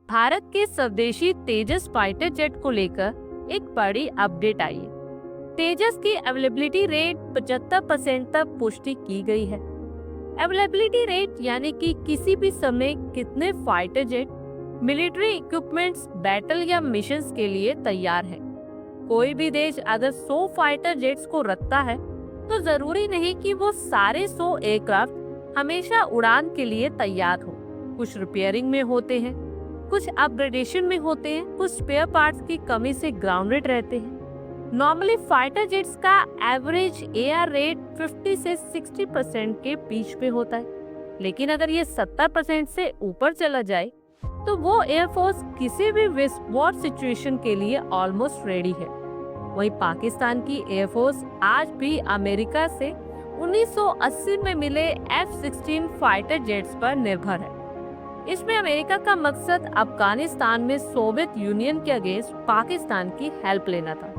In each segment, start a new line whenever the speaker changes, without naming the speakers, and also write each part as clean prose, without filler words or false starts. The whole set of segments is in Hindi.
भारत के स्वदेशी तेजस फाइटर जेट को लेकर एक बड़ी अपडेट आई है। तेजस की अवेलेबिलिटी रेट 75% तक पुष्टि की गई है। अवेलेबिलिटी रेट यानी कि किसी भी समय कितने fighter jet military equipments battle या मिशंस के लिए तैयार है। कोई भी देश अगर 100 फाइटर जेट्स को रखता है तो जरूरी नहीं कि वो सारे 100 एयरक्राफ्ट हमेशा उड़ान के लिए तैयार हो। कुछ रिपेयरिंग में होते हैं, कुछ अपग्रेडेशन में होते हैं, कुछ स्पेयर पार्ट्स की कमी से ग्राउंडेड रहते हैं। नॉर्मली फाइटर जेट्स का एवरेज एआर रेट 50 से 60% के बीच में होता है, लेकिन अगर ये 70% से ऊपर चला जाए तो वो एयरफोर्स किसी भी वॉर सिचुएशन के लिए ऑलमोस्ट रेडी है। वहीं पाकिस्तान की एयरफोर्स आज भी अमेरिका से 1980 में मिले F-16 फाइटर जेट्स पर निर्भर है। इसमें अमेरिका का मकसद अफगानिस्तान में सोवियत यूनियन के अगेंस्ट पाकिस्तान की हेल्प लेना था।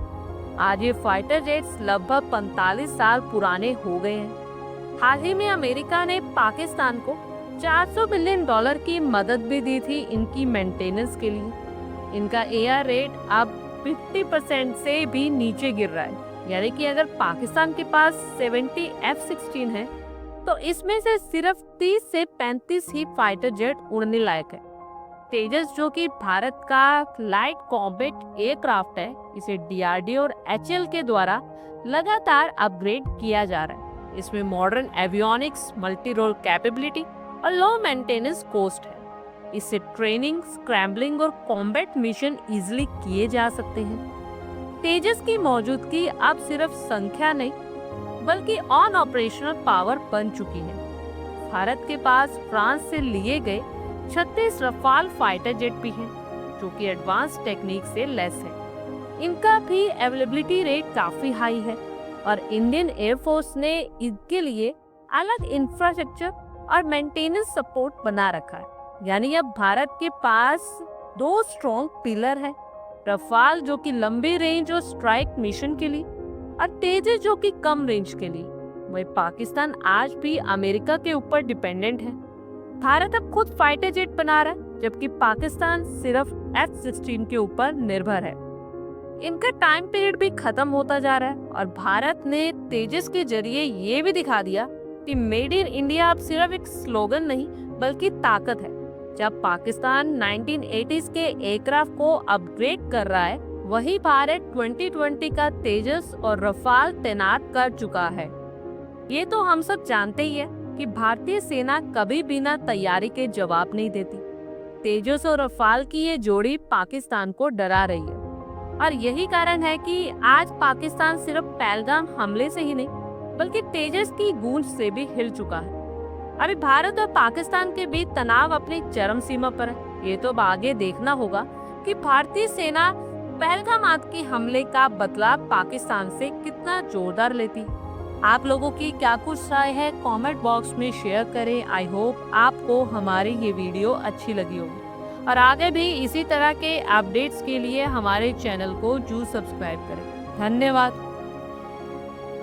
आज ये फाइटर जेट्स लगभग 45 साल पुराने हो गए हैं। हाल ही में अमेरिका ने पाकिस्तान को $400 बिलियन की मदद भी दी थी इनकी मेंटेनेंस के लिए। इनका एआर रेट अब 50% से भी नीचे गिर रहा है, यानी कि अगर पाकिस्तान के पास 70 F-16 है तो इसमें से सिर्फ 30 से 35 ही फाइटर जेट उड़ने लायक है। तेजस जो कि भारत का लाइट कॉम्बैट एयरक्राफ्ट है, इसे डीआरडीओ और एचएएल के द्वारा लगातार अपग्रेड किया जा रहा है। इसमें modern avionics, multi role capability और लो मेंटेनेंस कॉस्ट है। इससे ट्रेनिंग, स्क्रैम्बलिंग और कॉम्बैट मिशन इजीली किए जा सकते हैं। तेजस की मौजूदगी अब सिर्फ संख्या नहीं बल्कि ऑन ऑपरेशनल पावर बन चुकी है। भारत के पास फ्रांस से लिए गए 36 रफाल फाइटर जेट भी हैं, जो कि एडवांस टेक्निक से लेस है। इनका भी अवेलेबिलिटी रेट काफी हाई है और इंडियन एयरफोर्स ने इनके लिए अलग इंफ्रास्ट्रक्चर और मेंटेनेंस सपोर्ट बना रखा है। यानी अब भारत के पास 2 स्ट्रॉन्ग पिलर है, रफाल जो कि लंबी रेंज और स्ट्राइक मिशन के लिए और तेजस जो कि कम रेंज के लिए। वही पाकिस्तान आज भी अमेरिका के ऊपर डिपेंडेंट है। भारत अब खुद फाइटर जेट बना रहा है, जबकि पाकिस्तान सिर्फ F-16 के ऊपर निर्भर है। इनका टाइम पीरियड भी खत्म होता जा रहा है और भारत ने तेजस के जरिए ये भी दिखा दिया कि मेड इन इंडिया अब सिर्फ एक स्लोगन नहीं बल्कि ताकत है। जब पाकिस्तान 1980s के एयरक्राफ्ट को अपग्रेड कर रहा है, वही भारत 2020 का तेजस और रफाल तैनात कर चुका है। ये तो हम सब जानते ही है कि भारतीय सेना कभी बिना तैयारी के जवाब नहीं देती। तेजस और रफाल की ये जोड़ी पाकिस्तान को डरा रही है और यही कारण है कि आज पाकिस्तान सिर्फ पहलगाम हमले से ही नहीं बल्कि तेजस की गूंज से भी हिल चुका है। अभी भारत और पाकिस्तान के बीच तनाव अपनी चरम सीमा पर है। ये तो अब आगे देखना होगा कि भारतीय सेना पहलगाम आतंकी हमले का बदला पाकिस्तान से कितना जोरदार लेती है। आप लोगों की क्या कुछ राय है कमेंट बॉक्स में शेयर करें। आई होप आपको हमारी ये वीडियो अच्छी लगी होगी और आगे भी इसी तरह के अपडेट्स के लिए हमारे चैनल को जरूर सब्सक्राइब करें। धन्यवाद।